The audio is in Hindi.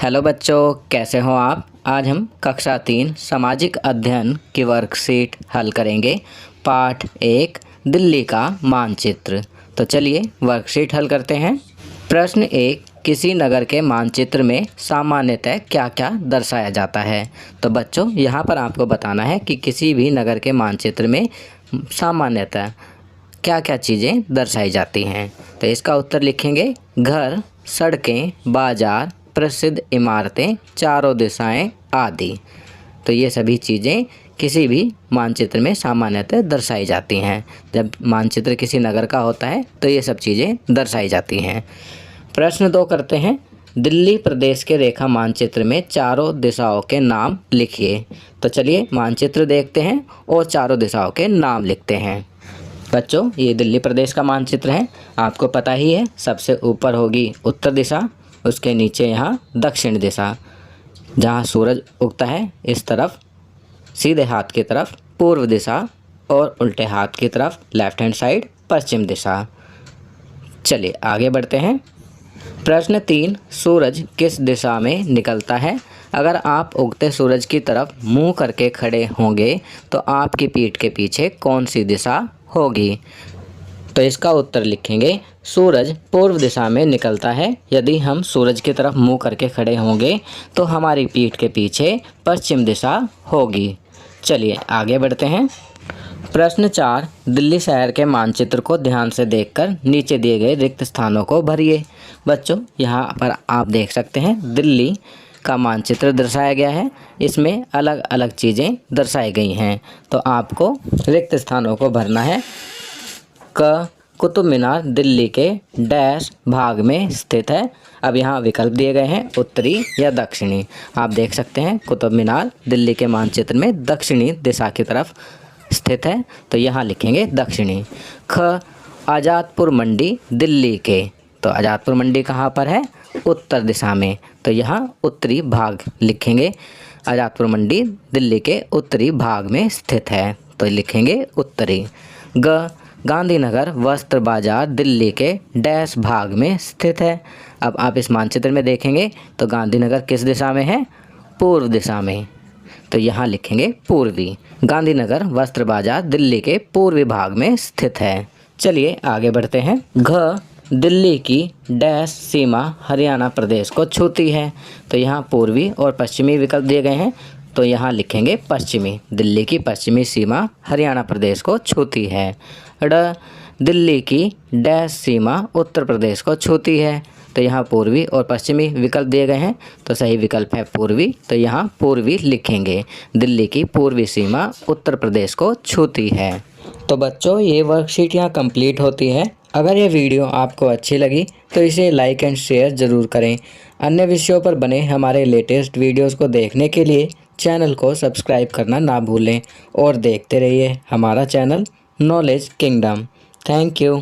हेलो बच्चों, कैसे हो आप। आज हम कक्षा 3 सामाजिक अध्ययन की वर्कशीट हल करेंगे। पाठ 1 दिल्ली का मानचित्र। तो चलिए वर्कशीट हल करते हैं। प्रश्न 1, किसी नगर के मानचित्र में सामान्यतः क्या क्या दर्शाया जाता है। तो बच्चों यहाँ पर आपको बताना है कि किसी भी नगर के मानचित्र में सामान्यतः क्या क्या चीज़ें दर्शाई जाती हैं। तो इसका उत्तर लिखेंगे घर, सड़कें, बाजार, प्रसिद्ध इमारतें, चारों दिशाएं आदि। तो ये सभी चीज़ें किसी भी मानचित्र में सामान्यतः दर्शाई जाती हैं। जब मानचित्र किसी नगर का होता है तो ये सब चीज़ें दर्शाई जाती हैं। प्रश्न 2 करते हैं। दिल्ली प्रदेश के रेखा मानचित्र में चारों दिशाओं के नाम लिखिए। तो चलिए मानचित्र देखते हैं और चारों दिशाओं के नाम लिखते हैं। बच्चों ये दिल्ली प्रदेश का मानचित्र है, आपको पता ही है। सबसे ऊपर होगी उत्तर दिशा, उसके नीचे यहाँ दक्षिण दिशा। जहाँ सूरज उगता है इस तरफ सीधे हाथ की तरफ पूर्व दिशा और उल्टे हाथ की तरफ लेफ्ट हैंड साइड पश्चिम दिशा। चलिए आगे बढ़ते हैं। प्रश्न 3, सूरज किस दिशा में निकलता है। अगर आप उगते सूरज की तरफ मुंह करके खड़े होंगे तो आपकी पीठ के पीछे कौन सी दिशा होगी। तो इसका उत्तर लिखेंगे सूरज पूर्व दिशा में निकलता है। यदि हम सूरज की तरफ मुंह करके खड़े होंगे तो हमारी पीठ के पीछे पश्चिम दिशा होगी। चलिए आगे बढ़ते हैं। प्रश्न 4, दिल्ली शहर के मानचित्र को ध्यान से देखकर नीचे दिए गए रिक्त स्थानों को भरिए। बच्चों यहाँ पर आप देख सकते हैं दिल्ली का मानचित्र दर्शाया गया है। इसमें अलग अलग चीज़ें दर्शाई गई हैं। तो आपको रिक्त स्थानों को भरना है। कुतुब मीनार दिल्ली के डैश भाग में स्थित है। अब यहाँ विकल्प दिए गए हैं उत्तरी या दक्षिणी। आप देख सकते हैं कुतुब मीनार दिल्ली के मानचित्र में दक्षिणी दिशा की तरफ स्थित है, तो यहाँ लिखेंगे दक्षिणी। आज़ादपुर मंडी दिल्ली के, तो आज़ादपुर मंडी कहाँ पर है, उत्तर दिशा में, तो यहाँ उत्तरी भाग लिखेंगे। आज़ादपुर मंडी दिल्ली के उत्तरी भाग में स्थित है, तो लिखेंगे उत्तरी। गांधीनगर वस्त्र बाजार दिल्ली के डैश भाग में स्थित है। अब आप इस मानचित्र में देखेंगे तो गांधीनगर किस दिशा में है, पूर्व दिशा में, तो यहाँ लिखेंगे पूर्वी। गांधीनगर वस्त्र बाजार दिल्ली के पूर्वी भाग में स्थित है। चलिए आगे बढ़ते हैं। दिल्ली की डैश सीमा हरियाणा प्रदेश को छूती है। तो यहाँ पूर्वी और पश्चिमी विकल्प दिए गए हैं, तो यहाँ लिखेंगे पश्चिमी। दिल्ली की पश्चिमी सीमा हरियाणा प्रदेश को छूती है। दिल्ली की डैश सीमा उत्तर प्रदेश को छूती है। तो यहाँ पूर्वी और पश्चिमी विकल्प दिए गए हैं, तो सही विकल्प है पूर्वी, तो यहाँ पूर्वी लिखेंगे। दिल्ली की पूर्वी सीमा उत्तर प्रदेश को छूती है। तो बच्चों ये वर्कशीट यहाँ कंप्लीट होती है। अगर ये वीडियो आपको अच्छी लगी तो इसे लाइक एंड शेयर ज़रूर करें। अन्य विषयों पर बने हमारे लेटेस्ट वीडियोज़ को देखने के लिए चैनल को सब्सक्राइब करना ना भूलें और देखते रहिए हमारा channel knowledge kingdom. Thank you.